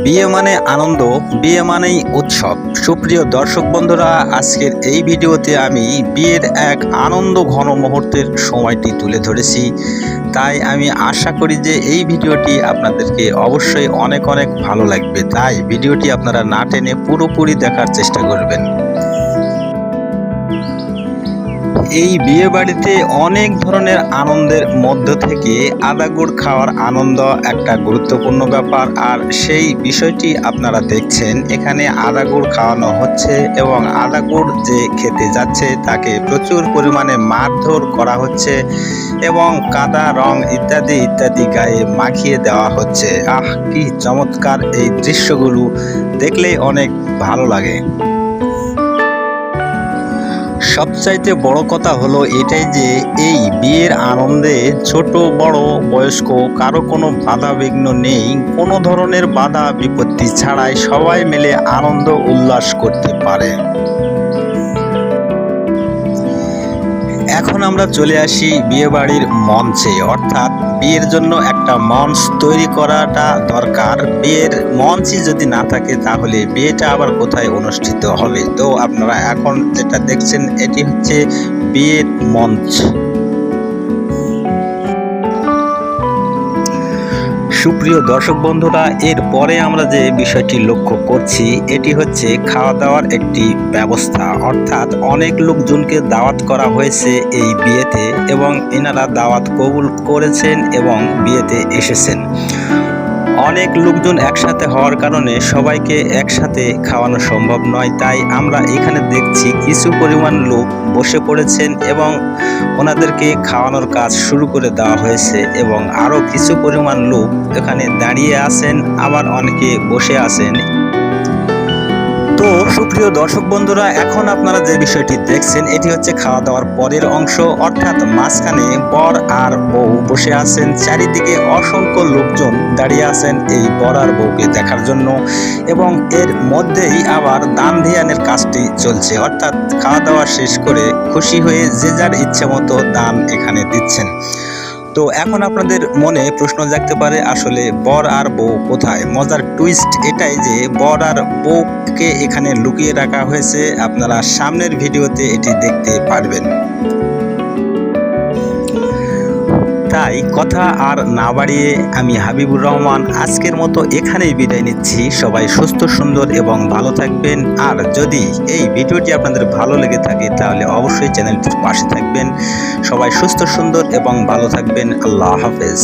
বিয়ে মানে আনন্দ, বিয়ে মানেই উৎসব। সুপ্রিয় দর্শক বন্ধুরা, আজকের এই ভিডিওতে আমি বিয়ের এক আনন্দ ঘন মুহূর্তের সময়টি তুলে ধরেছি। তাই আমি আশা করি যে এই ভিডিওটি আপনাদেরকে অবশ্যই অনেক অনেক ভালো লাগবে। তাই ভিডিওটি আপনারা না টেনে পুরোপুরি দেখার চেষ্টা করবেন। এই বিয়ে বাড়িতে অনেক ধরনের আনন্দের মধ্য থেকে আদা গুড় খাওয়ার আনন্দ একটা গুরুত্বপূর্ণ ব্যাপার। আর সেই বিষয়টি আপনারা দেখছেন, এখানে আদা গুড় খাওয়ানো হচ্ছে এবং আদা গুড় যে খেতে যাচ্ছে তাকে প্রচুর পরিমাণে মারধর করা হচ্ছে এবং কাদা রং ইত্যাদি ইত্যাদি গায়ে মাখিয়ে দেওয়া হচ্ছে। কি চমৎকার! এই দৃশ্যগুলো দেখলেই অনেক ভালো লাগে। সবচাইতে বড় কথা হলো এটাই যে এই বিয়ের আনন্দে ছোট বড় বয়স্ক কারো কোনো বাধা বিঘ্ন নেই। কোনো ধরনের বাধা বিপত্তি ছাড়াই সবাই মিলে আনন্দ উল্লাস করতে পারে। এখন আমরা চলে আসি বিয়ে বাড়ির মঞ্চে, অর্থাৎ বিয়ের জন্য একটা মঞ্চ তৈরি করাটা দরকার। বিয়ের মঞ্চই যদি না থাকে তাহলে বিয়েটা আবার কোথায় অনুষ্ঠিত হবে? তো আপনারা এখন যেটা দেখছেন এটি হচ্ছে বিয়ের মঞ্চ। সুপ্রিয় দর্শক বন্ধুরা, এরপরে আমরা যে বিষয়টি লক্ষ্য করছি এটি হচ্ছে খাওয়া দাওয়ার একটি ব্যবস্থা। অর্থাৎ অনেক লোকজনকে দাওয়াত করা হয়েছে এই বিয়েতে এবং এনারা দাওয়াত কবুল করেছেন এবং বিয়েতে এসেছেন। অনেক লোকজন একসাথে হওয়ার কারণে সবাইকে একসাথে খাওয়ানো সম্ভব নয়। তাই আমরা এখানে দেখছি কিছু পরিমাণ লোক বসে পড়েছেন এবং ওনাদেরকে খাওয়ানোর কাজ শুরু করে দেওয়া হয়েছে এবং আরও কিছু পরিমাণ লোক এখানে দাঁড়িয়ে আছেন, আবার অনেকে বসে আছেন। তো সুপ্রিয় দর্শক বন্ধুরা, এখন আপনারা যে বিষয়টি দেখছেন এটি হচ্ছে খাওয়া দাওয়ার পরের অংশ। অর্থাৎ মাঝখানে বর আর বউ বসে আছেন, চারিদিকে অসংখ্য লোকজন দাঁড়িয়ে আছেন এই বর আর বউকে দেখার জন্য এবং এর মধ্যেই আবার দান ধ্যানের কাজটি চলছে। অর্থাৎ খাওয়া দাওয়া শেষ করে খুশি হয়ে যে যার ইচ্ছে মতো দান এখানে দিচ্ছেন। তো এখন আপনাদের মনে প্রশ্ন জাগতে পারে, আসলে বর আর বউ কোথায়? মজার টুইস্ট এটাই যে বর আর বউকে এখানে লুকিয়ে রাখা হয়েছে। আপনারা সামনের ভিডিওতে এটি দেখতে পারবেন। তাই কথা আর না বাড়িয়ে আমি হাবিবুর রহমান আজকের মতো এখানেই বিদায় নিচ্ছি। সবাই সুস্থ সুন্দর এবং ভালো থাকবেন। আর যদি এই ভিডিওটি আপনাদের ভালো লেগে থাকে তাহলে অবশ্যই চ্যানেলটির পাশে থাকবেন। সবাই সুস্থ সুন্দর এবং ভালো থাকবেন। আল্লাহ হাফেজ।